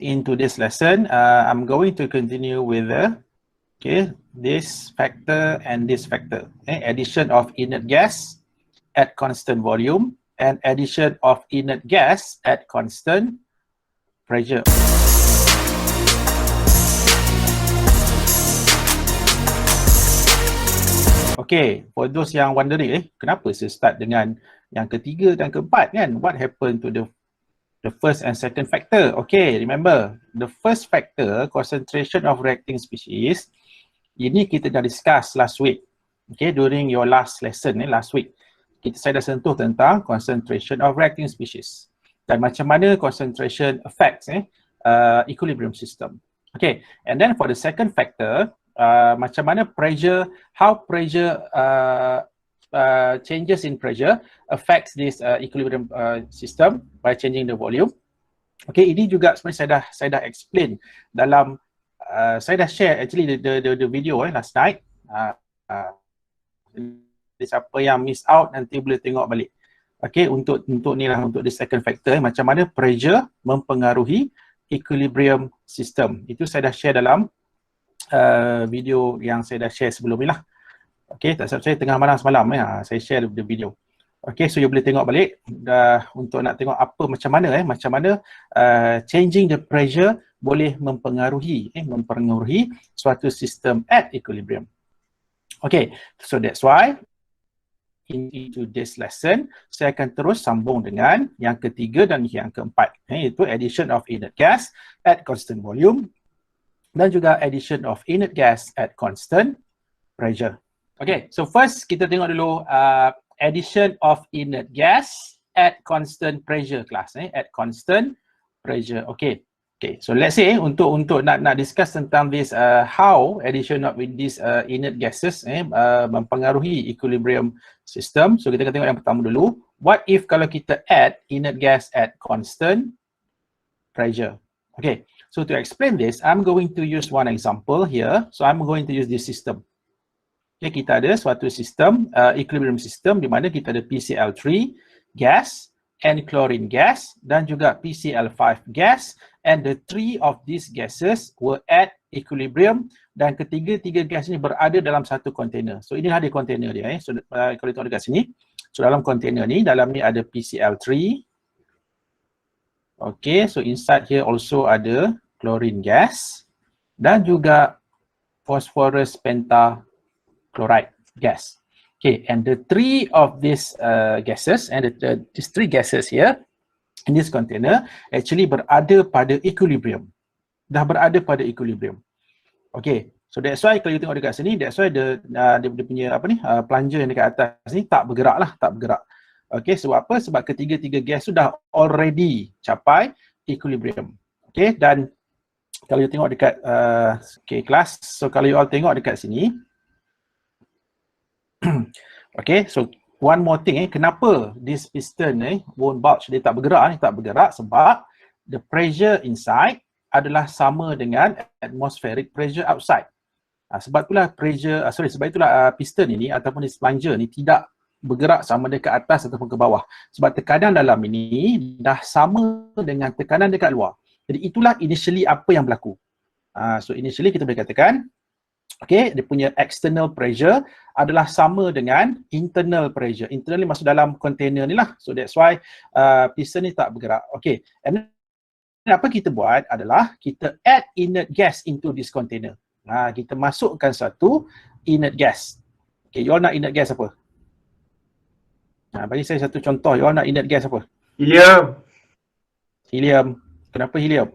in today's lesson, I'm going to continue with this factor and this factor. Addition of inert gas at constant volume and addition of inert gas at constant pressure. Okay, for those yang wondering, kenapa saya start dengan yang ketiga dan keempat kan? What happened to the first and second factor? Okay, remember, the first factor, concentration of reacting species, ini kita dah discuss last week. Okay, during your last lesson, last week. Saya dah sentuh tentang concentration of reacting species. Dan macam mana concentration affects equilibrium system. Okay, and then for the second factor, macam mana pressure, how pressure changes in pressure affects this equilibrium system by changing the volume. Okay, ini juga sebenarnya saya dah explain dalam saya dah share actually the video last night. Siapa yang miss out nanti boleh tengok balik. Okay, untuk ni lah, untuk the second factor, macam mana pressure mempengaruhi equilibrium system. Itu saya dah share dalam video yang saya dah share sebelum ni lah. Okay, tak salah saya tengah malam semalam saya share the video. Okay, so you boleh tengok balik untuk nak tengok apa macam mana changing the pressure boleh mempengaruhi suatu sistem at equilibrium. Okay, so that's why into this lesson saya akan terus sambung dengan yang ketiga dan yang keempat, iaitu addition of inert gas at constant volume dan juga addition of inert gas at constant pressure. Okay, so first kita tengok dulu addition of inert gas at constant pressure class, at constant pressure. Okay, so let's say untuk nak discuss tentang this how addition of these inert gases mempengaruhi equilibrium system. So kita akan tengok yang pertama dulu. What if kalau kita add inert gas at constant pressure? Okay, so to explain this, I'm going to use one example here. So I'm going to use this system. Okay, kita ada suatu sistem, equilibrium system di mana kita ada PCl3 gas and chlorine gas dan juga PCl5 gas, and the three of these gases were at equilibrium dan ketiga-tiga gas ini berada dalam satu container. So inilah dia container dia. So kalau tengok dekat sini, so dalam container ni, dalam ni ada PCl3. Okay, so inside here also ada chlorine gas dan juga phosphorus pentachloride gas. Okay, and the three of these gases and these three gases here in this container actually berada pada equilibrium. Dah berada pada equilibrium. Okay, so that's why kalau you tengok dekat sini, that's why dia punya plunger yang dekat atas ni tak bergerak. Okay, sebab apa? Sebab ketiga-tiga gas sudah already capai equilibrium. Okay, dan kalau you tengok dekat kelas, so kalau you all tengok dekat sini, okay, so one more thing, kenapa this piston bone bulge dia tak bergerak sebab the pressure inside adalah sama dengan atmospheric pressure outside. Sebab itulah piston ini ataupun this plunger ni tidak bergerak sama ada ke atas ataupun ke bawah. Sebab tekanan dalam ini dah sama dengan tekanan dekat luar. Jadi itulah initially apa yang berlaku. So initially kita boleh katakan, okay, dia punya external pressure adalah sama dengan internal pressure. Internal ni masuk dalam container ni lah. So that's why piston ni tak bergerak. Okay, and apa kita buat adalah kita add inert gas into this container. Kita masukkan satu inert gas. Okay, you all nak inert gas apa? Bagi saya satu contoh, you all nak inert gas apa? Helium. Helium. Kenapa helium?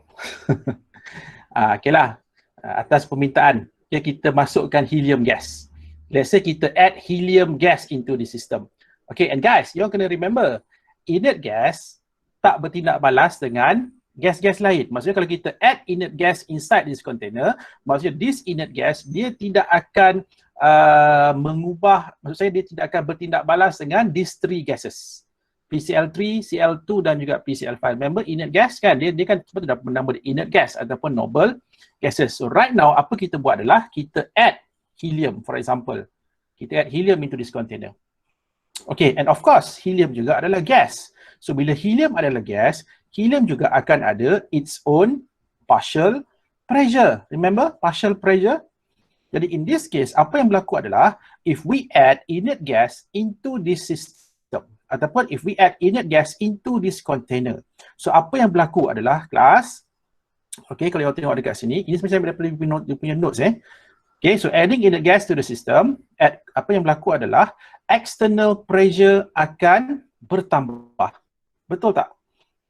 Okay lah, atas permintaan. Okay, kita masukkan helium gas. Let's say kita add helium gas into the system. Okay, and guys, you all kena remember, inert gas tak bertindak balas dengan gas-gas lain. Maksudnya kalau kita add inert gas inside this container, maksudnya this inert gas, dia tidak akan dia tidak akan bertindak balas dengan these three gases. PCl3, Cl2 dan juga PCl5. Remember inert gas kan, dia kan sebab dah bernama inert gas ataupun noble gases. So right now apa kita buat adalah kita add helium, for example. Kita add helium into this container. Okay, and of course helium juga adalah gas. So bila helium adalah gas, helium juga akan ada its own partial pressure. Remember partial pressure? Jadi in this case, apa yang berlaku adalah if we add inert gas into this system ataupun if we add inert gas into this container. So apa yang berlaku adalah kelas, okay, kalau you tengok dekat sini, ini sebenarnya dia punya notes Okay, so adding inert gas to the system, apa yang berlaku adalah external pressure akan bertambah. Betul tak?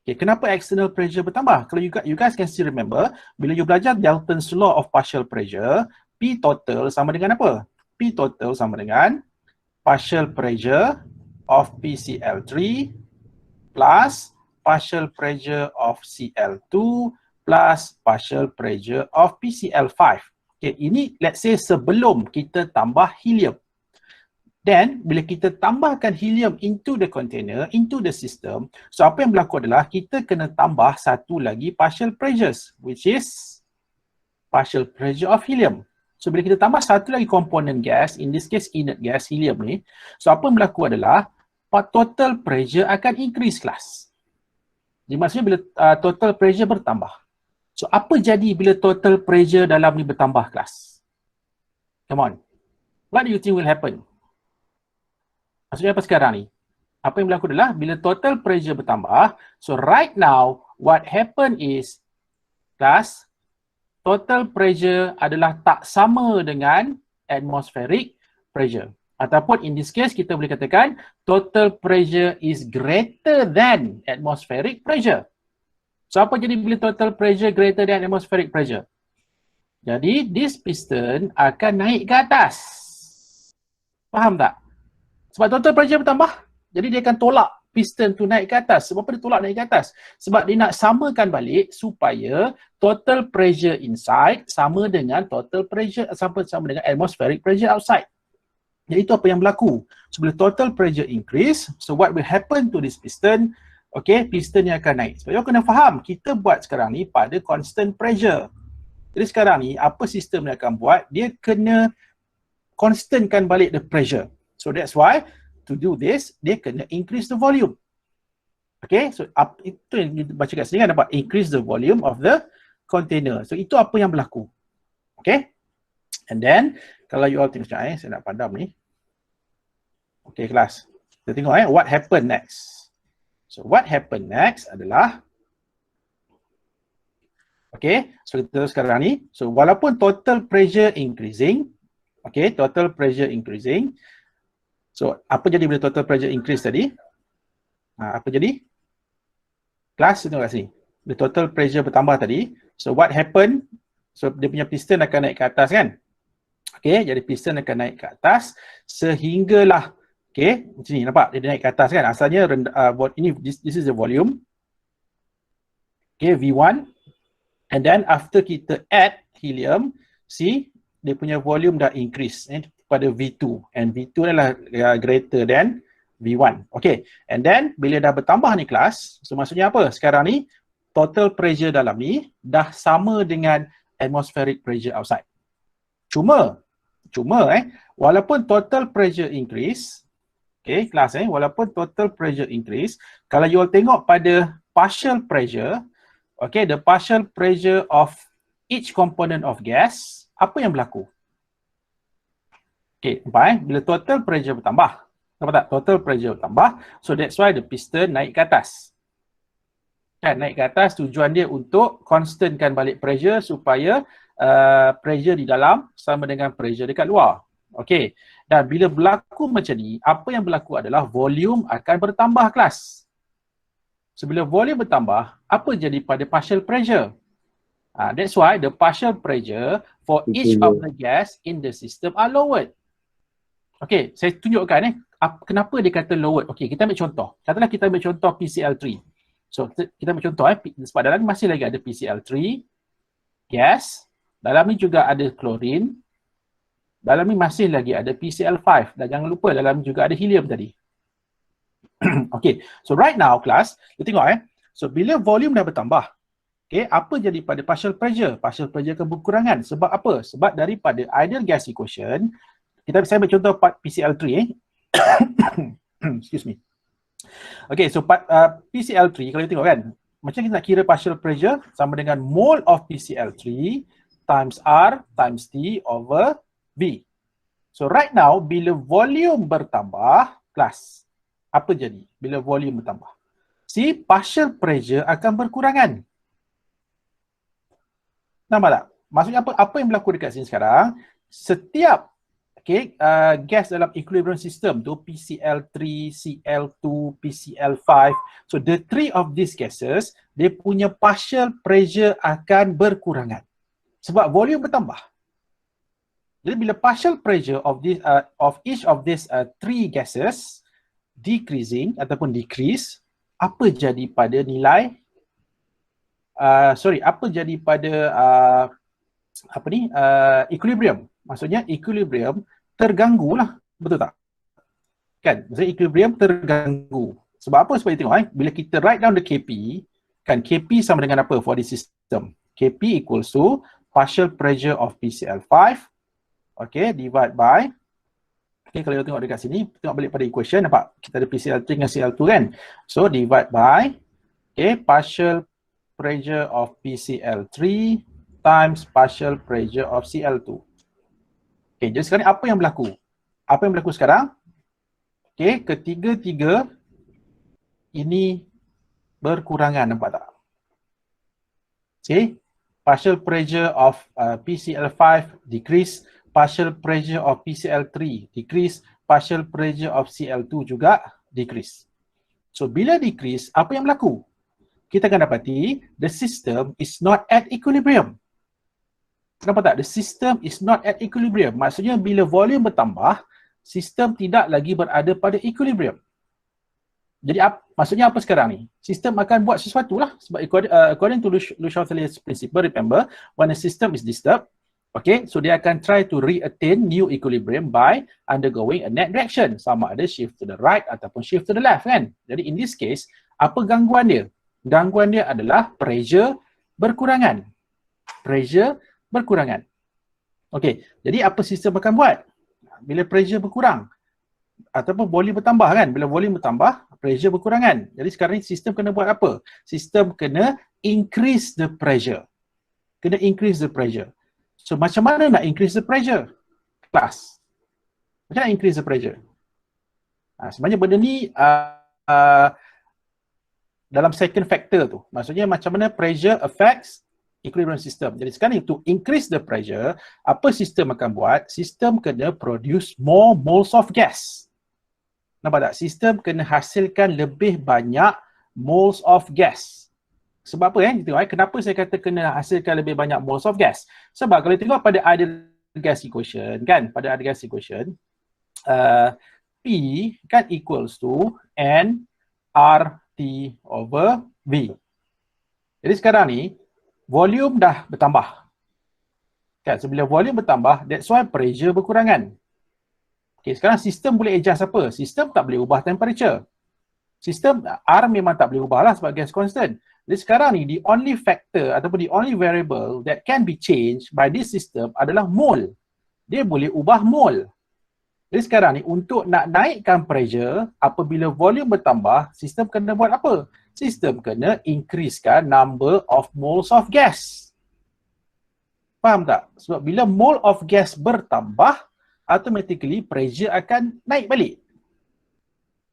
Okay, kenapa external pressure bertambah? Kalau you guys can still remember, bila you belajar Dalton's law of partial pressure, P total sama dengan apa? P total sama dengan partial pressure of PCl3 plus partial pressure of Cl2 plus partial pressure of PCl5. Okay, ini let's say sebelum kita tambah helium. Then, bila kita tambahkan helium into the container, into the system, so apa yang berlaku adalah kita kena tambah satu lagi partial pressures, which is partial pressure of helium. So, bila kita tambah satu lagi komponen gas, in this case inert gas, helium ni, so apa yang berlaku adalah total pressure akan increase kelas. Jadi maksudnya bila total pressure bertambah. So, apa jadi bila total pressure dalam ni bertambah kelas? Come on. What do you think will happen? Maksudnya apa sekarang ni? Apa yang berlaku adalah bila total pressure bertambah, so right now, what happen is, kelas, total pressure adalah tak sama dengan atmospheric pressure. Ataupun in this case, kita boleh katakan, total pressure is greater than atmospheric pressure. So apa jadi bila total pressure greater than atmospheric pressure? Jadi this piston akan naik ke atas. Faham tak? Sebab total pressure bertambah, jadi dia akan tolak piston tu naik ke atas. Sebab apa dia tolak naik ke atas? Sebab dia nak samakan balik supaya total pressure inside sama dengan total pressure sama dengan atmospheric pressure outside. Jadi itu apa yang berlaku. So bila total pressure increase, so what will happen to this piston? Okay, piston yang akan naik. Sebab you kena faham, kita buat sekarang ni pada constant pressure. Jadi sekarang ni, apa sistem yang akan buat? Dia kena constantkan balik the pressure. So that's why, to do this, dia kena increase the volume. Okay, so itu yang kita baca kat sini kan, dapat increase the volume of the container. So itu apa yang berlaku. Okay, and then, kalau you all tengok sekejap saya nak padam ni. Okay, kelas. Kita tengok what happened next. So what happened next adalah, okay, so kita sekarang ni, so walaupun total pressure increasing, okay, total pressure increasing, so apa jadi bila total pressure increase tadi? Apa jadi? Kelas, tengok kat sini. Bila total pressure bertambah tadi, so what happened? So dia punya piston akan naik ke atas kan? Okay, jadi piston akan naik ke atas sehinggalah, okay, macam ni nampak dia naik ke atas kan? Asalnya ini this is the volume. Okay, V1. And then after kita add helium, see dia punya volume dah increase pada V2. And V2 adalah greater than V1. Okay, and then bila dah bertambah ni kelas, so maksudnya apa? Sekarang ni total pressure dalam ni dah sama dengan atmospheric pressure outside. Cuma walaupun total pressure increase, okay, kelas walaupun total pressure increase, kalau you all tengok pada partial pressure, okay, the partial pressure of each component of gas, apa yang berlaku? Okay, nampak bila total pressure bertambah, nampak tak? Total pressure bertambah, so that's why the piston naik ke atas. Kan, naik ke atas tujuan dia untuk constantkan balik pressure supaya pressure di dalam sama dengan pressure dekat luar. Okay, dan bila berlaku macam ni, apa yang berlaku adalah volume akan bertambah kelas. So bila volume bertambah, apa jadi pada partial pressure? That's why the partial pressure for each of the gas in the system are lowered. Okay, saya tunjukkan kenapa dia kata lowered. Okay, kita ambil contoh. Katalah kita ambil contoh PCl3. So kita ambil contoh sebab dalam ni masih lagi ada PCl3 gas, dalam ni juga ada klorin, dalam ni masih lagi ada PCl5 dan jangan lupa dalam ni juga ada helium tadi. Okay, so right now class, kita tengok so bila volume dah bertambah, okay, apa jadi pada partial pressure? Partial pressure akan berkurangan. Sebab apa? Sebab daripada ideal gas equation, saya ambil contoh PCl3 excuse me. Okay, so PCl3 kalau kita tengok kan, macam kita nak kira partial pressure sama dengan mole of PCl3 times R times T over V. So right now, bila volume bertambah, kelas, apa jadi bila volume bertambah? Si partial pressure akan berkurangan. Nampak tak? Maksudnya apa yang berlaku dekat sini sekarang? Setiap gas dalam equilibrium system tu, PCl3, Cl2, PCl5, so the three of these gases, dia punya partial pressure akan berkurangan. Sebab volume bertambah. Jadi bila partial pressure of each of these three gases decreasing ataupun decrease, apa jadi pada nilai apa jadi pada equilibrium? Maksudnya equilibrium terganggu lah, betul tak? Kan? Maksudnya equilibrium terganggu. Sebab apa? Sebab tengok bila kita write down the KP, kan KP sama dengan apa for the system? KP equals to partial pressure of PCl5, divide by, kalau you tengok dekat sini, tengok balik pada equation, nampak? Kita ada PCl3 dengan Cl2 kan? So, divide by, partial pressure of PCl3 times partial pressure of Cl2. Jadi sekarang apa yang berlaku? Apa yang berlaku sekarang? Ketiga-tiga ini berkurangan, nampak tak? Partial pressure of PCl5 decrease, partial pressure of PCl3 decrease, partial pressure of Cl2 juga decrease. So bila decrease, apa yang berlaku? Kita akan dapati the system is not at equilibrium. Kenapa tak? The system is not at equilibrium. Maksudnya bila volume bertambah, sistem tidak lagi berada pada equilibrium. Jadi maksudnya apa sekarang ni? Sistem akan buat sesuatu lah. Sebab according to Le Chatelier's principle, remember, when a system is disturbed, so dia akan try to re-attain new equilibrium by undergoing a net reaction. Sama ada shift to the right ataupun shift to the left kan? Jadi in this case, apa gangguan dia? Gangguan dia adalah pressure berkurangan. Pressure berkurangan. Jadi apa sistem akan buat? Bila pressure berkurang ataupun volume bertambah kan? Bila volume bertambah, pressure berkurangan. Jadi sekarang ni sistem kena buat apa? Sistem kena increase the pressure. Kena increase the pressure. So macam mana nak increase the pressure? Kelas. Macam nak increase the pressure? Sebenarnya benda ni dalam second factor tu. Maksudnya macam mana pressure affects equilibrium system. Jadi sekarang ni to increase the pressure, apa sistem akan buat? Sistem kena produce more moles of gas. Nampak tak? Sistem kena hasilkan lebih banyak moles of gas. Sebab apa tengok, kenapa saya kata kena hasilkan lebih banyak moles of gas? Sebab kalau tengok pada ideal gas equation kan, pada ideal gas equation, P kan equals to N RT over V. Jadi sekarang ni volume dah bertambah. Kan, so bila volume bertambah, that's why pressure berkurangan. Sekarang sistem boleh adjust apa? Sistem tak boleh ubah temperature. Sistem R memang tak boleh ubah lah sebab gas constant. Jadi sekarang ni the only factor ataupun the only variable that can be changed by this system adalah mole. Dia boleh ubah mole. Jadi sekarang ni untuk nak naikkan pressure, apabila volume bertambah, sistem kena buat apa? Sistem kena increasekan number of moles of gas. Faham tak? Sebab bila mole of gas bertambah, automatically pressure akan naik balik.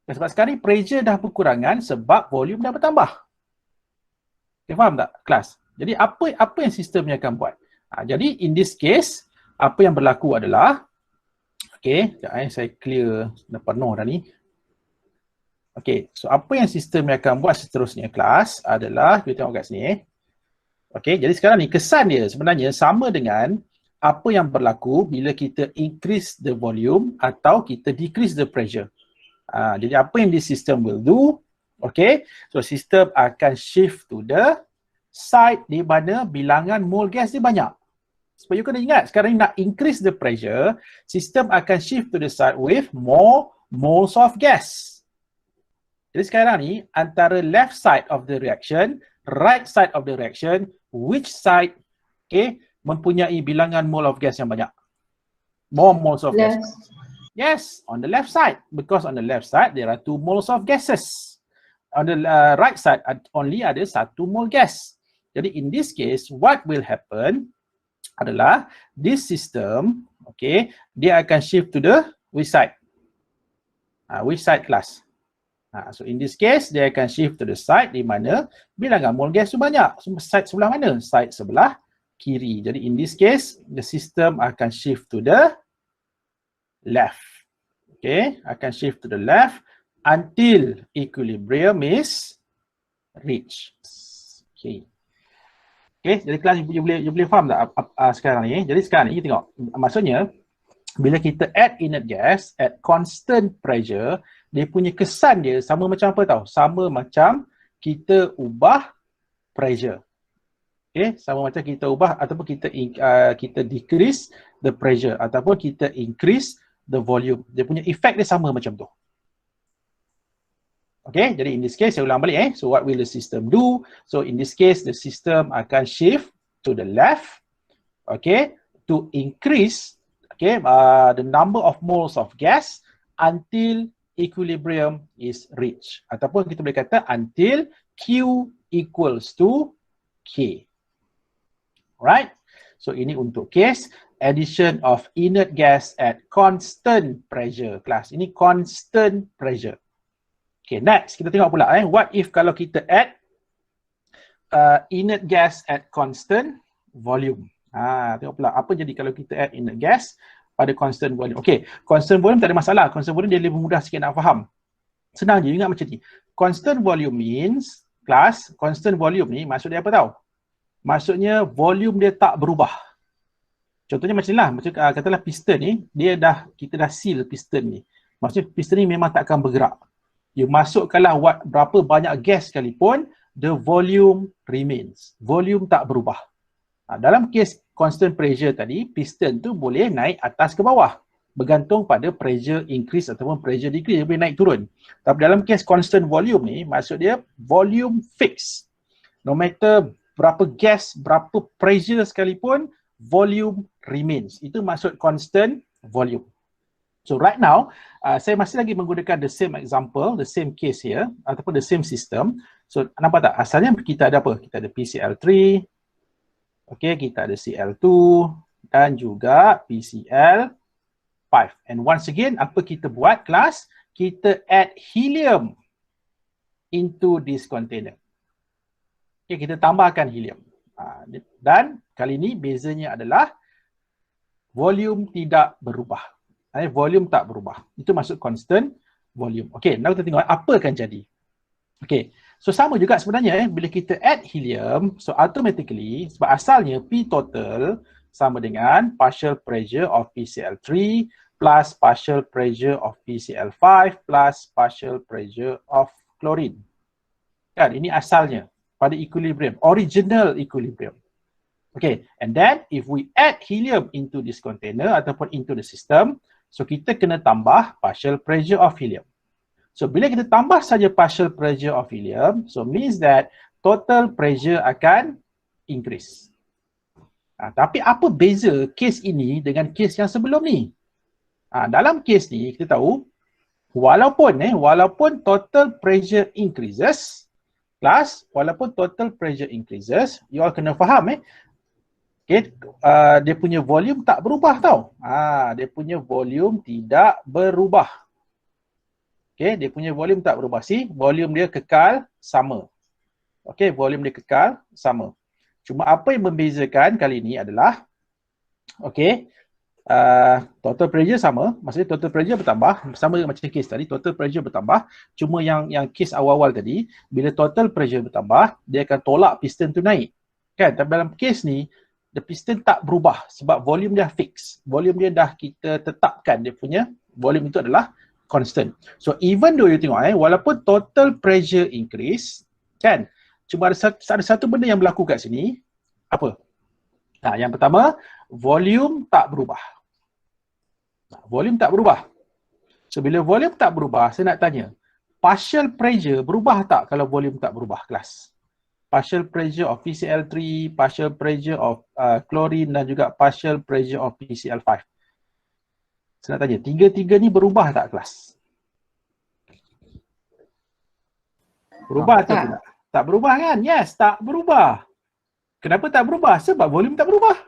Sebab sekarang ni pressure dah berkurangan sebab volume dah bertambah. Faham tak kelas? Jadi apa yang sistemnya akan buat? Jadi in this case, apa yang berlaku adalah, saya clear dah penuh dah ni. So apa yang sistemnya akan buat seterusnya kelas adalah, kita tengok kat sini. Jadi sekarang ni kesan dia sebenarnya sama dengan apa yang berlaku bila kita increase the volume atau kita decrease the pressure. Jadi apa yang this system will do, so sistem akan shift to the side di mana bilangan mole gas dia banyak. Sebab you kena ingat, sekarang ni nak increase the pressure, sistem akan shift to the side with more moles of gas. Jadi sekarang ni antara left side of the reaction, right side of the reaction, which side mempunyai bilangan mole of gas yang banyak? More moles of gas. Yes, on the left side. Because on the left side, there are 2 moles of gases. on the right side only ada 1 mol gas. Jadi in this case, what will happen adalah this system, okay, dia akan shift to the which side? Which side class? So in this case, dia akan shift to the side di mana bilangan mol gas tu banyak. Side sebelah mana? Side sebelah kiri. Jadi in this case, the system akan shift to the left. Okay, akan shift to the left until equilibrium is reached. Okay. Okay, jadi kelas you boleh faham tak sekarang ni? Jadi sekarang ni tengok, maksudnya bila kita add inert gas at constant pressure, dia punya kesan dia sama macam apa tahu? Sama macam kita ubah pressure. Okay, sama macam kita ubah ataupun kita decrease the pressure ataupun kita increase the volume. Dia punya effect dia sama macam tu. Okay, jadi in this case saya ulang balik So what will the system do? So in this case the system akan shift to the left, okay, to increase the number of moles of gas until equilibrium is reached. Ataupun kita boleh kata until Q equals to K. Alright. So ini untuk case addition of inert gas at constant pressure. Kelas ini constant pressure. Okay, next kita tengok pula what if kalau kita add inert gas at constant volume. Tengok pula apa jadi kalau kita add inert gas pada constant volume. Okay, constant volume tak ada masalah. Constant volume dia lebih mudah sikit nak faham. Senang je, ingat macam ni. Constant volume means, class, constant volume ni maksud dia apa tahu? Maksudnya volume dia tak berubah. Contohnya macam ni lah, macam katalah piston ni, kita dah seal piston ni. Maksudnya piston ni memang tak akan bergerak. You masukkanlah berapa banyak gas sekalipun, the volume remains. Volume tak berubah. Dalam kes constant pressure tadi, piston tu boleh naik atas ke bawah. Bergantung pada pressure increase ataupun pressure decrease, dia boleh naik turun. Tapi dalam kes constant volume ni, maksud dia volume fix. No matter berapa gas, berapa pressure sekalipun, volume remains. Itu maksud constant volume. So right now, saya masih lagi menggunakan the same example, the same case here, ataupun the same system. So nampak tak? Asalnya kita ada apa? Kita ada PCl3, okay, kita ada Cl2 dan juga PCl5. And once again, apa kita buat kelas? Kita add helium into this container. Okay, kita tambahkan helium. Dan kali ini bezanya adalah volume tidak berubah. Volume tak berubah. Itu maksud constant volume. Okay, now kita tengok apa akan jadi. Okay, so sama juga sebenarnya bila kita add helium, so automatically sebab asalnya P total sama dengan partial pressure of PCl3 plus partial pressure of PCl5 plus partial pressure of chlorine. Kan, ini asalnya pada equilibrium, original equilibrium. Okay, and then if we add helium into this container ataupun into the system, so kita kena tambah partial pressure of helium. So bila kita tambah saja partial pressure of helium, so means that total pressure akan increase. Tapi apa beza kes ini dengan kes yang sebelum ni? Dalam kes ni kita tahu walaupun total pressure increases, walaupun total pressure increases, you all kena faham okay, dia punya volume tak berubah tau. Dia punya volume tidak berubah. Okay, dia punya volume tak berubah. See, volume dia kekal sama. Okay, volume dia kekal sama. Cuma apa yang membezakan kali ini adalah, okay, total pressure sama. Maksudnya total pressure bertambah. Sama macam kes tadi, total pressure bertambah. Cuma yang kes awal-awal tadi, bila total pressure bertambah, dia akan tolak piston tu naik. Kan, tapi dalam kes ni, the piston tak berubah sebab volume dia fix. Volume dia dah kita tetapkan, dia punya volume itu adalah constant. So even though you tengok walaupun total pressure increase, kan, cuma ada satu benda yang berlaku kat sini. Apa? Yang pertama, volume tak berubah. Volume tak berubah. So bila volume tak berubah, saya nak tanya, partial pressure berubah tak kalau volume tak berubah, kelas? Partial pressure of PCl3, partial pressure of chlorine dan juga partial pressure of PCl5. Saya nak tanya, tiga-tiga ni berubah tak, kelas? Berubah atau tidak? Tak berubah kan? Yes, tak berubah. Kenapa tak berubah? Sebab volume tak berubah.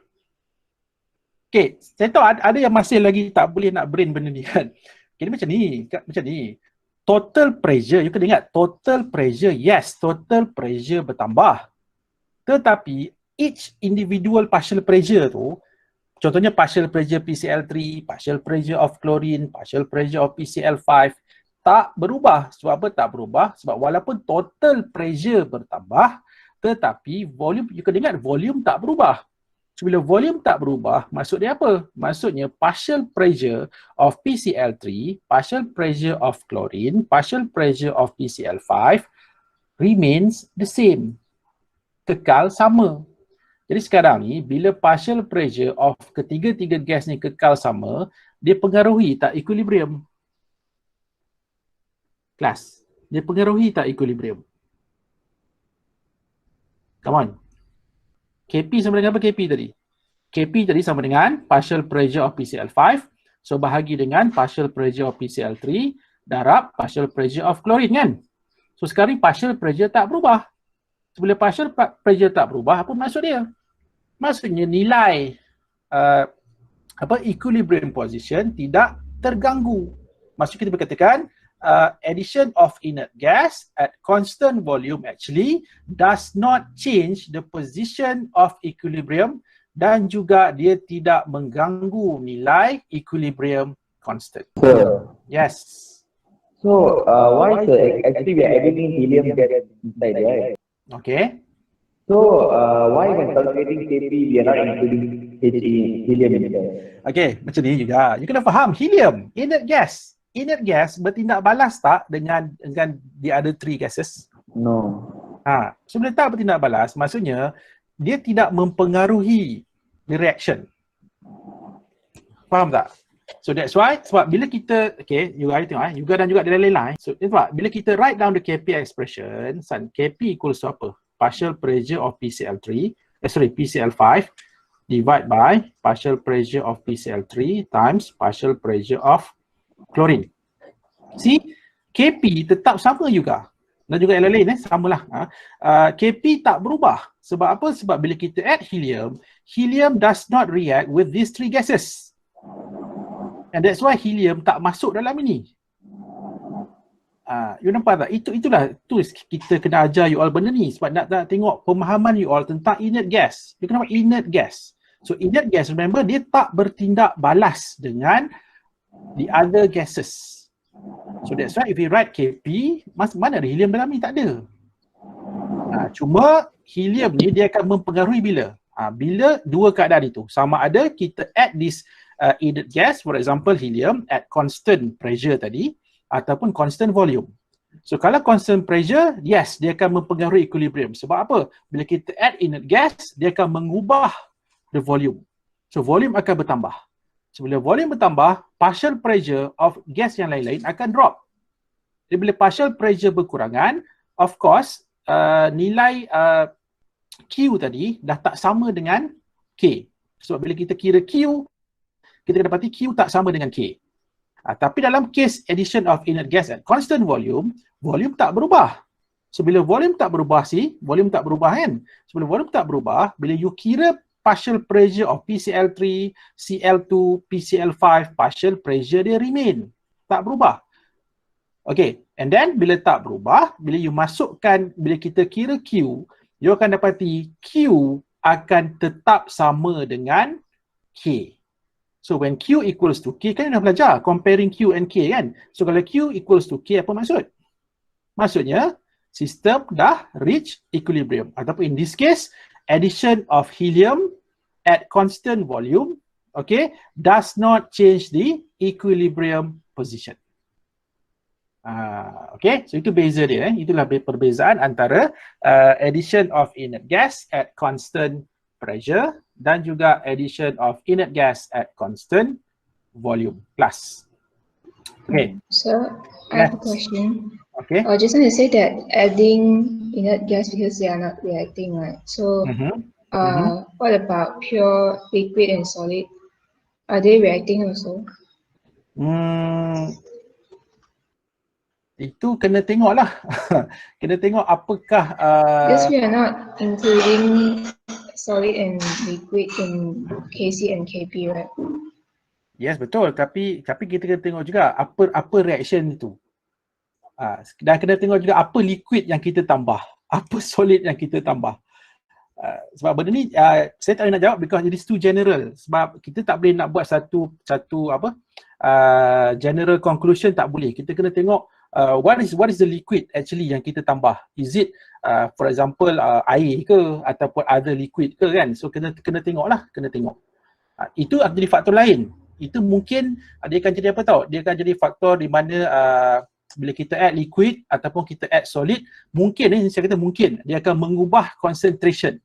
Okay, saya tahu ada yang masih lagi tak boleh nak brain benda ni kan. Okay, macam ni. Total pressure, you kena ingat, total pressure, yes, total pressure bertambah. Tetapi each individual partial pressure tu, contohnya partial pressure PCl3, partial pressure of chlorine, partial pressure of PCl5, tak berubah. Sebab apa tak berubah? Sebab walaupun total pressure bertambah, tetapi volume, you kena ingat, volume tak berubah. So, bila volume tak berubah, maksud dia apa? Maksudnya partial pressure of PCl3, partial pressure of chlorine, partial pressure of PCl5 remains the same. Kekal sama. Jadi sekarang ni, bila partial pressure of ketiga-tiga gas ni kekal sama, dia pengaruhi tak equilibrium? Kelas, dia pengaruhi tak equilibrium? Come on. KP sama dengan apa KP tadi? KP tadi sama dengan partial pressure of PCl5, so bahagi dengan partial pressure of PCl3 darab partial pressure of chlorine kan? So sekarang partial pressure tak berubah. So, bila partial pressure tak berubah, apa maksud dia? Maksudnya nilai equilibrium position tidak terganggu. Maksud kita berkatakan addition of inert gas at constant volume actually does not change the position of equilibrium dan juga dia tidak mengganggu nilai equilibrium constant. Yes. So, why sir? Actually, we are adding helium gas inside, right? Okay. So, why when calculating KP, we are not including helium inside? Okay, macam ni juga. You kena faham, helium, inert gas. Inert gas bertindak balas tak dengan the other three gases? No. So bila tak bertindak balas, maksudnya dia tidak mempengaruhi the reaction. Faham tak? So that's why, sebab bila kita, okay, you guys tengok Yuga dan juga dia lain-lain. So sebab bila kita write down the KP expression, KP equals to apa? Partial pressure of PCl3, PCl5 divide by partial pressure of PCl3 times partial pressure of chlorine. See, KP tetap sama juga. Dan juga yang lain samalah. KP tak berubah. Sebab apa? Sebab bila kita add helium, helium does not react with these three gases. And that's why helium tak masuk dalam ini. You nampak tak? Itulah kita kena ajar you all benda ni. Sebab nak tengok pemahaman you all tentang inert gas. You kena nampak inert gas. So inert gas, remember, dia tak bertindak balas dengan the other gases. So that's why if you write KP, mana ada helium dalam ni? Tak ada. Cuma helium ni dia akan mempengaruhi bila? Bila dua keadaan itu. Sama ada kita add this inert gas, for example helium, at constant pressure tadi, ataupun constant volume. So kalau constant pressure, yes, dia akan mempengaruhi equilibrium. Sebab apa? Bila kita add inert gas, dia akan mengubah the volume. So volume akan bertambah. So bila volume bertambah, partial pressure of gas yang lain-lain akan drop. Jadi bila partial pressure berkurangan, of course, nilai Q tadi dah tak sama dengan K. Sebab bila kita kira Q, kita dapati Q tak sama dengan K. Tapi dalam case addition of inert gas at constant volume, volume tak berubah. So bila volume tak berubah volume tak berubah kan? So bila volume tak berubah, bila you kira partial pressure of PCl3, Cl2, PCl5, partial pressure dia remain. Tak berubah. Okay, and then bila tak berubah, bila you masukkan, bila kita kira Q, you akan dapati Q akan tetap sama dengan K. So when Q equals to K, kan you dah belajar comparing Q and K kan? So kalau Q equals to K, apa maksud? Maksudnya, sistem dah reach equilibrium. Ataupun in this case, addition of helium at constant volume, okay, does not change the equilibrium position. Okay, so itu beza dia. Itulah perbezaan antara addition of inert gas at constant pressure dan juga addition of inert gas at constant volume plus. Okay. So, I have a question. Okay. Just want to say that adding inert gas because they are not reacting, right? So, what about pure liquid and solid? Are they reacting also? Itu kena tengok lah. Kena tengok apakah Because we are not including solid and liquid in KC and KP, right? yes, betul. Tapi kita kena tengok juga apa reaction itu. Dan kena tengok juga apa liquid yang kita tambah, apa solid yang kita tambah. Sebab benda ni saya tak boleh nak jawab because it is too general. Sebab kita tak boleh nak buat satu general conclusion, tak boleh. Kita kena tengok what is the liquid actually yang kita tambah. Is it for example air ke ataupun other liquid ke kan? So kena tengoklah, kena tengok. Itu akan jadi faktor lain. Itu mungkin dia akan jadi apa tau? Dia akan jadi faktor di mana bila kita add liquid ataupun kita add solid, mungkin saya kata mungkin dia akan mengubah concentration.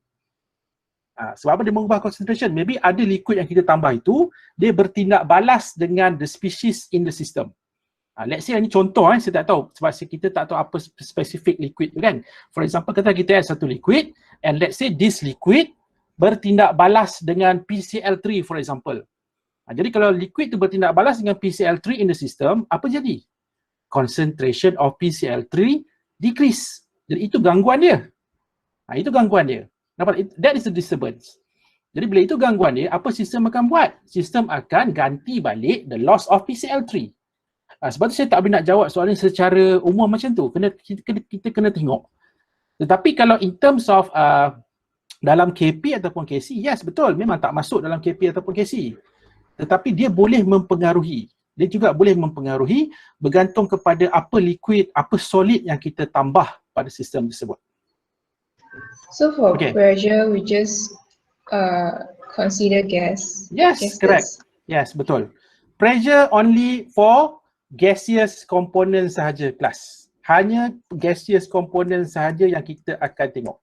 Sebab apa dia mengubah concentration? Maybe ada liquid yang kita tambah itu dia bertindak balas dengan the species in the system. Let's say ini contoh saya tak tahu sebab kita tak tahu apa specific liquid tu kan. For example, kata kita add satu liquid and let's say this liquid bertindak balas dengan PCl3 for example. Jadi kalau liquid tu bertindak balas dengan PCl3 in the system, apa jadi? Concentration of PCl3 decrease. Jadi itu gangguan dia. Itu gangguan dia. Nampak? That is the disturbance. Jadi bila itu gangguan dia, apa sistem akan buat? Sistem akan ganti balik the loss of PCl3. Sebab tu saya tak boleh nak jawab soalan secara umum macam tu. Kita kena tengok. Tetapi kalau in terms of dalam KP ataupun KC, yes betul, memang tak masuk dalam KP ataupun KC. Tetapi dia boleh mempengaruhi. Dia juga boleh mempengaruhi bergantung kepada apa liquid, apa solid yang kita tambah pada sistem tersebut. So for pressure, we just consider gas. Yes, correct. Yes, betul. Pressure only for gaseous component sahaja kelas. Hanya gaseous component sahaja yang kita akan tengok.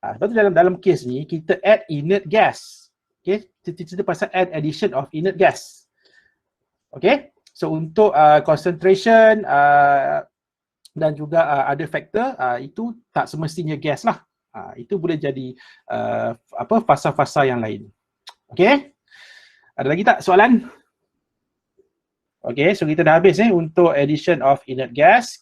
Sebab tu dalam kes ni kita add inert gas. Okay, kita pasal add addition of inert gas. Okay, so untuk concentration dan juga ada factor itu tak semestinya gas lah. Itu boleh jadi fasa-fasa yang lain. Okay, ada lagi tak soalan? Okay, so kita dah habis untuk addition of inert gas.